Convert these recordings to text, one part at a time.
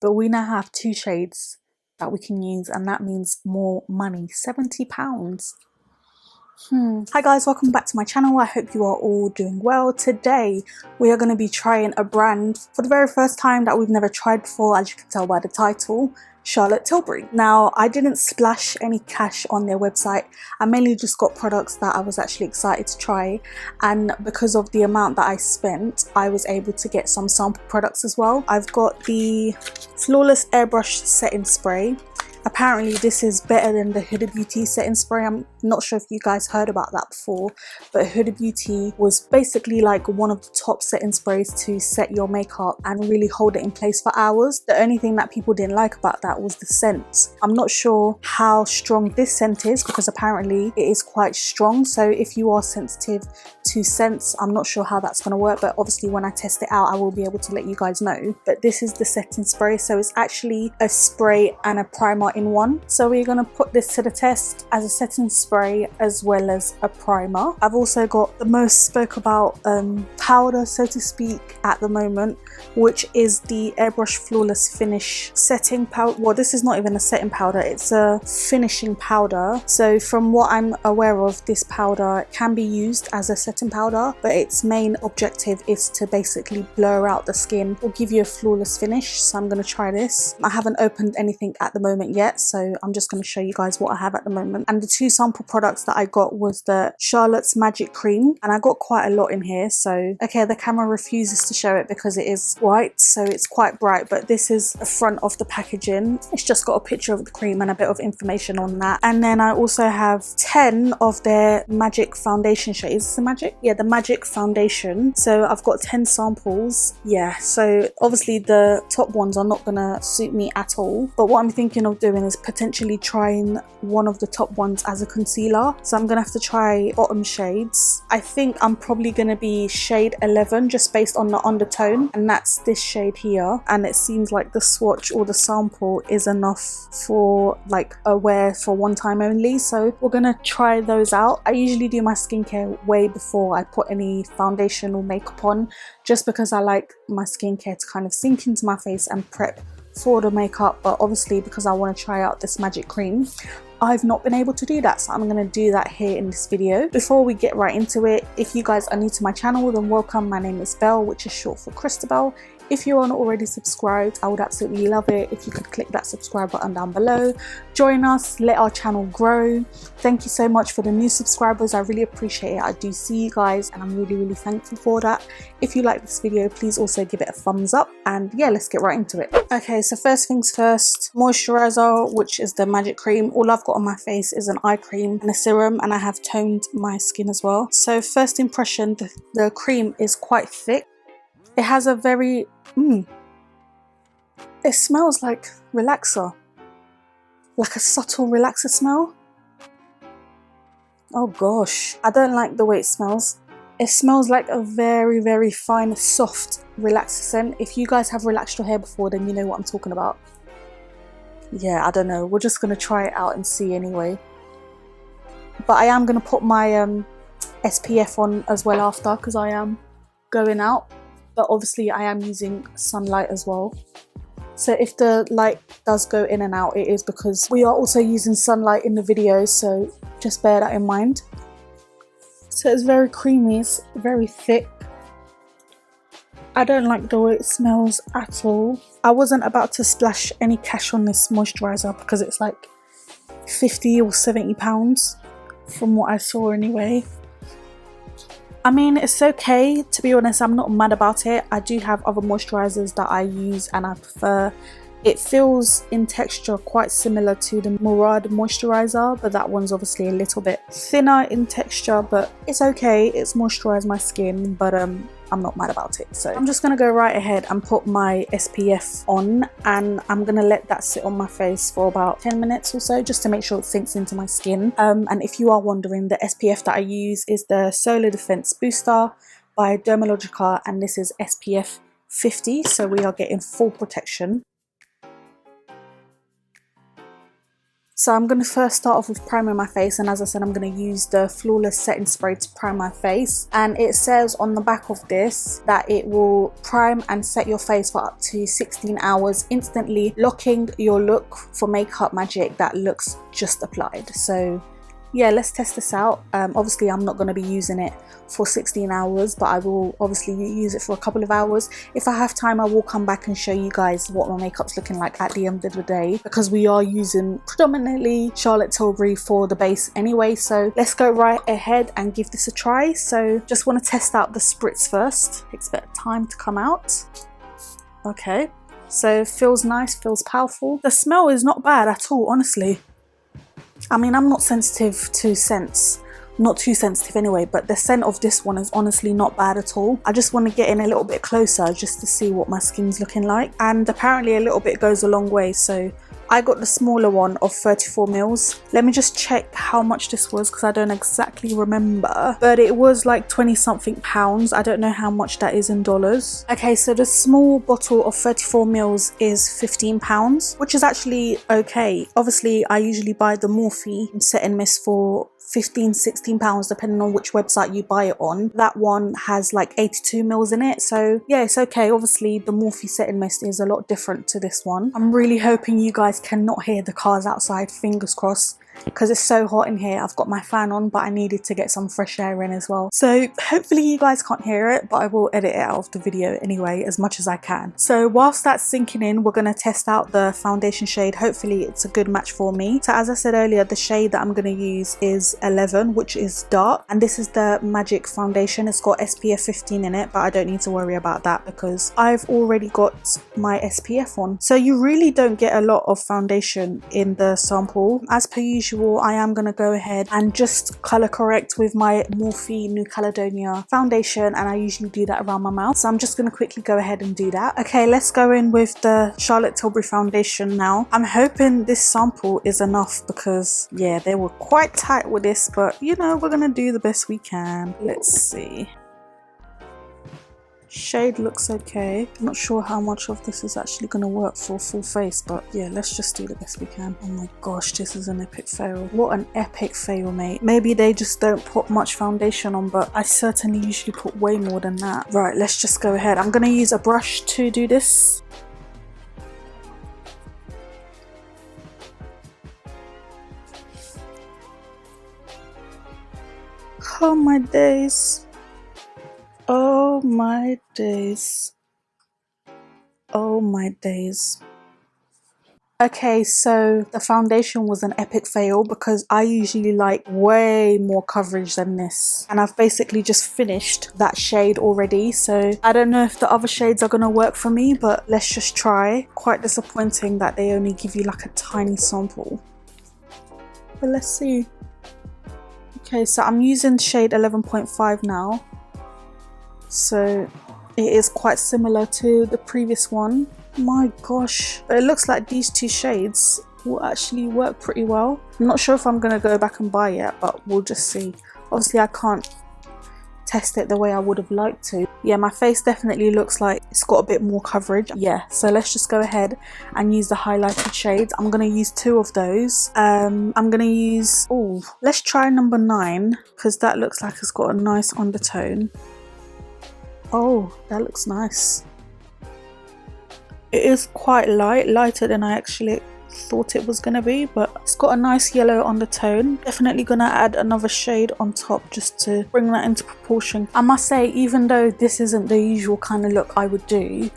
but we now have 2 shades that we can use, and that means more money. £70. Hi guys, welcome back to my channel. I hope you are all doing well. Today we are going to be trying a brand for the very first time that we've never tried before, as you can tell by the title, Charlotte Tilbury. Now, I didn't splash any cash on their website. I mainly just got products that I was actually excited to try, and because of the amount that I spent, I was able to get some sample products as well. I've got the Flawless Airbrush Setting Spray. Apparently this is better than the Huda Beauty setting spray. I'm not sure if you guys heard about that before, but Huda Beauty was basically like one of the top setting sprays to set your makeup and really hold it in place for hours. The only thing that people didn't like about that was the scent. I'm not sure how strong this scent is, because apparently it is quite strong, so if you are sensitive to scents, I'm not sure how that's going to work, but obviously when I test it out I will be able to let you guys know. But this is the setting spray, so it's actually a spray and a primer in one. So we're going to put this to the test as a setting spray as well as a primer. I've also got the most spoke about powder, so to speak, at the moment, which is the Airbrush Flawless Finish setting powder. Well, this is not even a setting powder, it's a finishing powder. So from what I'm aware of, this powder can be used as a setting powder, but its main objective is to basically blur out the skin or give you a flawless finish. So I'm going to try this. I haven't opened anything at the moment yet, so I'm just going to show you guys what I have at the moment. And the 2 sample products that I got was the Charlotte's Magic Cream, and I got quite a lot in here. So okay, the camera refuses to show it because it is white, so it's quite bright, but this is the front of the packaging. It's just got a picture of the cream and a bit of information on that. And then I also have 10 of their Magic foundation shades. Is this the Magic? Yeah, the Magic foundation. So I've got 10 samples. Yeah, so obviously the top ones are not gonna suit me at all, but what I'm thinking of doing is potentially trying one of the top ones as a concealer. So I'm gonna have to try bottom shades. I think I'm probably gonna be shade 11 just based on the undertone, and that's this shade here. And it seems like the swatch or the sample is enough for like a wear for one time only, so we're gonna try those out. I usually do my skincare way before I put any foundation or makeup on, just because I like my skincare to kind of sink into my face and prep for the makeup. But obviously because I want to try out this Magic Cream, I've not been able to do that, so I'm going to do that here in this video. Before we get right into it, if you guys are new to my channel, then welcome. My name is Belle, which is short for Christabel. If you are not already subscribed, I would absolutely love it if you could click that subscribe button down below. Join us, let our channel grow. Thank you so much for the new subscribers. I really appreciate it. I do see you guys and I'm really thankful for that. If you like this video, please also give it a thumbs up, and yeah, let's get right into it. Okay, so first things first, moisturizer, which is the Magic Cream. All I've got on my face is an eye cream and a serum, and I have toned my skin as well. So first impression, the cream is quite thick. It has a very it smells like relaxer, like a subtle relaxer smell. Oh gosh, I don't like the way it smells. It smells like a very fine, soft relaxer scent. If you guys have relaxed your hair before, then you know what I'm talking about. Yeah, I don't know, we're just gonna try it out and see anyway. But I am gonna put my SPF on as well after, because I am going out. But obviously I am using sunlight as well. So if the light does go in and out, it is because we are also using sunlight in the video, so just bear that in mind. So it's very creamy, it's very thick. I don't like the way it smells at all. I wasn't about to splash any cash on this moisturizer because it's like £50 or £70 from what I saw anyway. I mean, it's okay, to be honest. I'm not mad about it. I do have other moisturizers that I use and I prefer. It feels in texture quite similar to the Murad moisturizer, but that one's obviously a little bit thinner in texture, but it's okay. It's moisturized my skin, but I'm not mad about it. So I'm just gonna go right ahead and put my SPF on, and I'm gonna let that sit on my face for about 10 minutes or so, just to make sure it sinks into my skin. And if you are wondering, the SPF that I use is the Solar Defense Booster by Dermalogica, and this is SPF 50, so we are getting full protection. So I'm going to first start off with priming my face, and as I said, I'm going to use the Flawless Setting Spray to prime my face. And it says on the back of this that it will prime and set your face for up to 16 hours, instantly locking your look for makeup magic that looks just applied. So yeah, let's test this out. Obviously I'm not going to be using it for 16 hours, but I will obviously use it for a couple of hours. If I have time, I will come back and show you guys what my makeup's looking like at the end of the day, because we are using predominantly Charlotte Tilbury for the base anyway. So let's go right ahead and give this a try. So just want to test out the spritz first. Expect time to come out. Okay, so feels nice, feels powerful. The smell is not bad at all, honestly. I mean, I'm not sensitive to scents, not too sensitive anyway, but the scent of this one is honestly not bad at all. I just want to get in a little bit closer just to see what my skin's looking like, and apparently a little bit goes a long way. So I got the smaller one of 34 mils. Let me just check how much this was, because I don't exactly remember, but it was like 20 something pounds. I don't know how much that is in dollars. Okay, so the small bottle of 34 mils is 15 pounds, which is actually okay. Obviously I usually buy the Morphe setting mist for 15-16 pounds depending on which website you buy it on. That one has like 82 mils in it, so yeah, it's okay. Obviously the Morphe setting mist is a lot different to this one. I'm really hoping you guys cannot hear the cars outside, fingers crossed, because it's so hot in here. I've got my fan on, but I needed to get some fresh air in as well. So hopefully you guys can't hear it, but I will edit it out of the video anyway as much as I can. So whilst that's sinking in, we're going to test out the foundation shade. Hopefully it's a good match for me. So as I said earlier, the shade that I'm going to use is 11, which is dark, and this is the Magic foundation. It's got SPF 15 in it, but I don't need to worry about that because I've already got my SPF on. So you really don't get a lot of foundation in the sample. As per usual, I am going to go ahead and just color correct with my Morphe New Caledonia foundation, and I usually do that around my mouth, so I'm just going to quickly go ahead and do that. Okay, let's go in with the Charlotte Tilbury foundation now. I'm hoping this sample is enough because yeah, they were quite tight with this, but you know, we're going to do the best we can. Let's see. Shade looks okay. I'm not sure how much of this is actually going to work for full face, but yeah, let's just do the best we can. Oh my gosh, this is an epic fail. What an epic fail, mate. Maybe they just don't put much foundation on, but I certainly usually put way more than that. Right, let's just go ahead. I'm going to use a brush to do this. Oh my days. Oh my days. Oh my days. Okay, so the foundation was an epic fail because I usually like way more coverage than this, and I've basically just finished that shade already, so I don't know if the other shades are gonna work for me, but let's just try. Quite disappointing that they only give you like a tiny sample, but let's see. Okay, so I'm using shade 11.5 now. So it is quite similar to the previous one. My gosh, but it looks like these two shades will actually work pretty well. I'm not sure if I'm going to go back and buy it, but we'll just see. Obviously I can't test it the way I would have liked to. Yeah, my face definitely looks like it's got a bit more coverage. Yeah, so let's just go ahead and use the highlighted shades. I'm going to use two of those. I'm going to use, oh, let's try number 9 because that looks like it's got a nice undertone. Oh, that looks nice. It is quite light, lighter than I actually thought it was gonna be, but it's got a nice yellow undertone. Definitely gonna add another shade on top just to bring that into proportion. I must say, even though this isn't the usual kind of look I would do,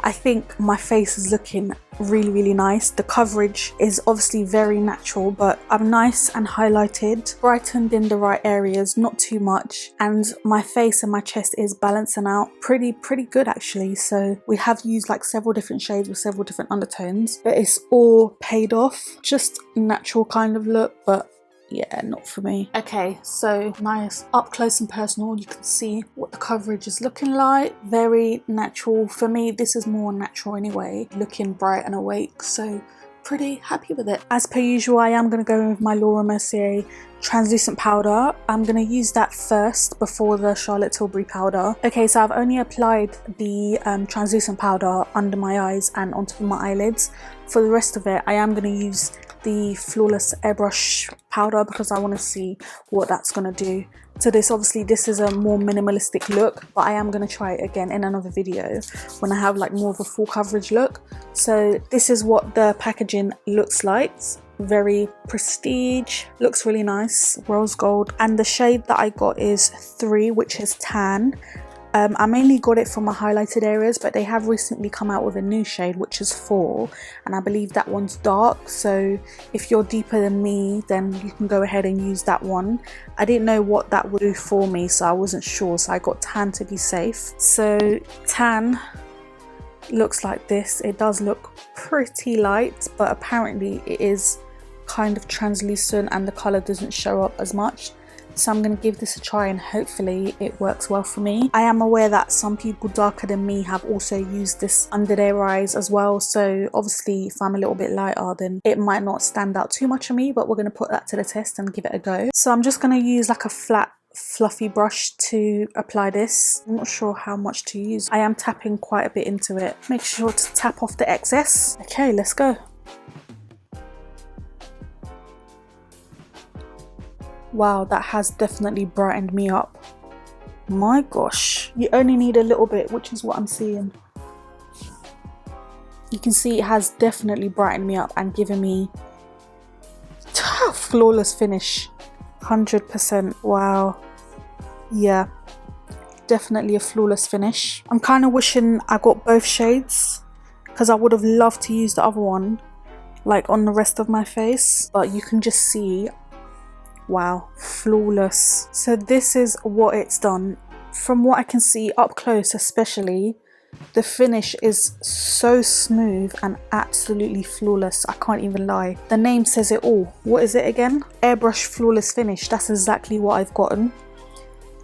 I think my face is looking really nice. The coverage is obviously very natural, but I'm nice and highlighted, brightened in the right areas, not too much, and my face and my chest is balancing out pretty good actually. So we have used like several different shades with several different undertones, but it's all paid off. Just natural kind of look, but yeah, not for me. Okay, so nice up close and personal. You can see what the coverage is looking like. Very natural. For me, this is more natural anyway, looking bright and awake, so pretty happy with it. As per usual, I am going to go in with my Mercier translucent powder. I'm going to use that first before the Charlotte Tilbury powder. Okay, so I've only applied the translucent powder under my eyes and onto my eyelids. For the rest of it, I am going to use the Flawless Airbrush powder because I want to see what that's going to do to this. Obviously this is a more minimalistic look, but I am going to try it again in another video when I have like more of a full coverage look. So this is what the packaging looks like. Very prestige, looks really nice, rose gold, and the shade that I got is 3, which is tan. I mainly got it for my highlighted areas, but they have recently come out with a new shade which is 4, and I believe that one's dark, so if you're deeper than me then you can go ahead and use that one. I didn't know what that would do for me, so I wasn't sure, so I got tan to be safe. So tan looks like this. It does look pretty light, but apparently it is kind of translucent and the color doesn't show up as much. So I'm going to give this a try and hopefully it works well for me. I am aware that some people darker than me have also used this under their eyes as well, so obviously if I'm a little bit lighter then it might not stand out too much on me, but we're going to put that to the test and give it a go. So I'm just going to use like a flat fluffy brush to apply this. I'm not sure how much to use. I am tapping quite a bit into it. Make sure to tap off the excess. Okay, let's go. Wow, that has definitely brightened me up. My gosh, you only need a little bit, which is what I'm seeing. You can see it has definitely brightened me up and given me a flawless finish. 100%. Wow. Yeah, definitely a flawless finish. I'm kind of wishing I got both shades because I would have loved to use the other one like on the rest of my face, but you can just see, wow, flawless. So this is what it's done. From what I can see up close especially, the finish is so smooth and absolutely flawless. I can't even lie. The name says it all. What is it again? Airbrush Flawless Finish. That's exactly what I've gotten.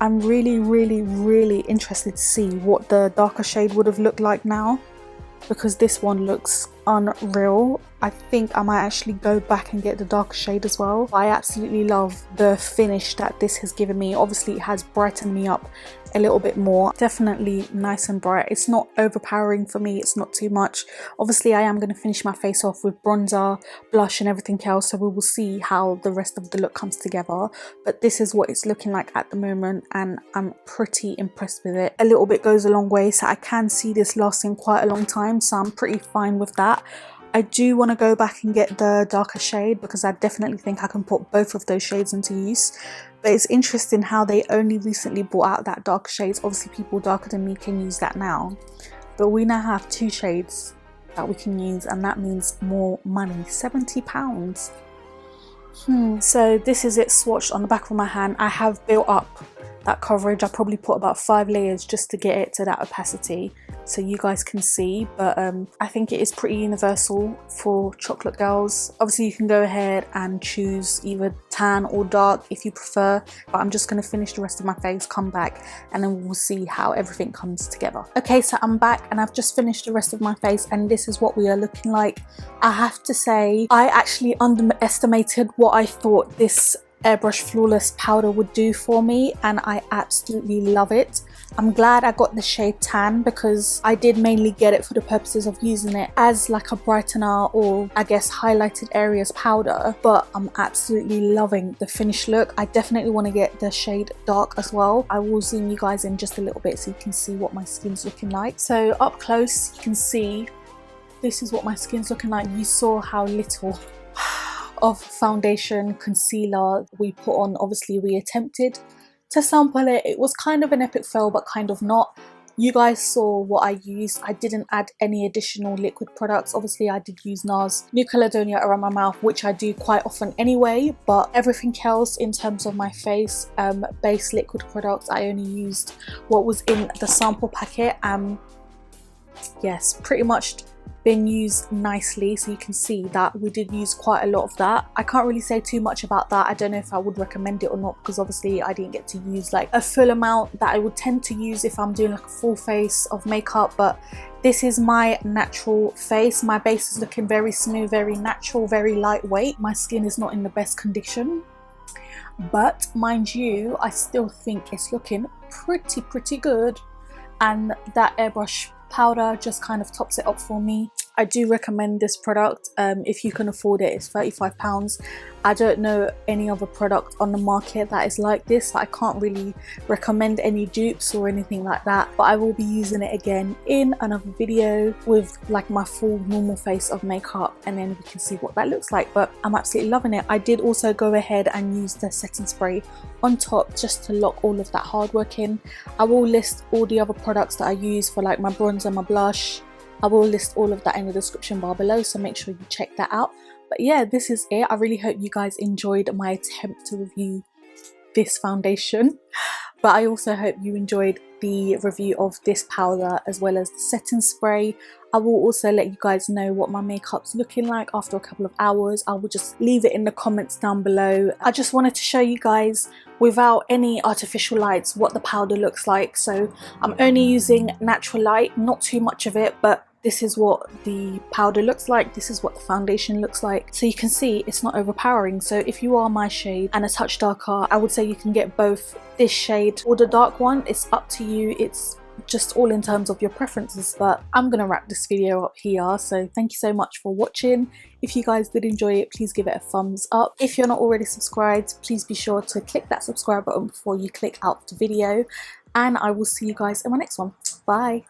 I'm really interested to see what the darker shade would have looked like now, because this one looks unreal. I think I might actually go back and get the darker shade as well. I absolutely love the finish that this has given me. Obviously it has brightened me up a little bit more. Definitely nice and bright. It's not overpowering for me, it's not too much. Obviously I am going to finish my face off with bronzer, blush and everything else, so we will see how the rest of the look comes together, but this is what it's looking like at the moment and I'm pretty impressed with it. A little bit goes a long way, so I can see this lasting quite a long time, so I'm pretty fine with that. I do want to go back and get the darker shade because I definitely think I can put both of those shades into use. But it's interesting how they only recently brought out that darker shades. Obviously people darker than me can use that now, but we now have 2 shades that we can use, and that means more money. £70. So this is it swatched on the back of my hand. I have built up that coverage. I probably put about 5 layers just to get it to that opacity so you guys can see, but I think it is pretty universal for chocolate girls. Obviously you can go ahead and choose either tan or dark if you prefer, but I'm just going to finish the rest of my face, come back, and then we'll see how everything comes together. Okay, so I'm back and I've just finished the rest of my face and this is what we are looking like. I have to say I actually underestimated what I thought this Airbrush Flawless powder would do for me, and I absolutely love it. I'm glad I got the shade tan because I did mainly get it for the purposes of using it as like a brightener or I guess highlighted areas powder, but I'm absolutely loving the finished look. I definitely want to get the shade dark as well. I will zoom you guys in just a little bit so you can see what my skin's looking like. So up close you can see this is what my skin's looking like. You saw how little of foundation concealer we put on. Obviously we attempted to sample it. It was kind of an epic fail but kind of not. You guys saw what I used. I didn't add any additional liquid products. Obviously I did use Nars New Caledonia around my mouth, which I do quite often anyway, but everything else in terms of my face base liquid products, I only used what was in the sample packet. Yes, pretty much been used nicely, so you can see that we did use quite a lot of that. I can't really say too much about that. I don't know if I would recommend it or not because obviously I didn't get to use like a full amount that I would tend to use if I'm doing like a full face of makeup, but this is my natural face. My base is looking very smooth, very natural, very lightweight. My skin is not in the best condition, but mind you I still think it's looking pretty good, and that Airbrush powder just kind of tops it up for me. I do recommend this product if you can afford it. It's £35. I don't know any other product on the market that is like this. I can't really recommend any dupes or anything like that, but I will be using it again in another video with like my full normal face of makeup, and then we can see what that looks like. But I'm absolutely loving it. I did also go ahead and use the setting spray on top just to lock all of that hard work in. I will list all the other products that I use for like my bronzer, my blush. I will list all of that in the description bar below, so make sure you check that out. But yeah, this is it. I really hope you guys enjoyed my attempt to review this foundation, but I also hope you enjoyed the review of this powder as well as the setting spray. I will also let you guys know what my makeup's looking like after a couple of hours. I will just leave it in the comments down below. I just wanted to show you guys without any artificial lights what the powder looks like. So I'm only using natural light, not too much of it, but this is what the powder looks like. This is what the foundation looks like. So you can see it's not overpowering. So if you are my shade and a touch darker, I would say you can get both this shade or the dark one. It's up to you. It's just all in terms of your preferences. But I'm gonna wrap this video up here. So thank you so much for watching. If you guys did enjoy it, please give it a thumbs up. If you're not already subscribed, please be sure to click that subscribe button before you click out the video. And I will see you guys in my next one. Bye.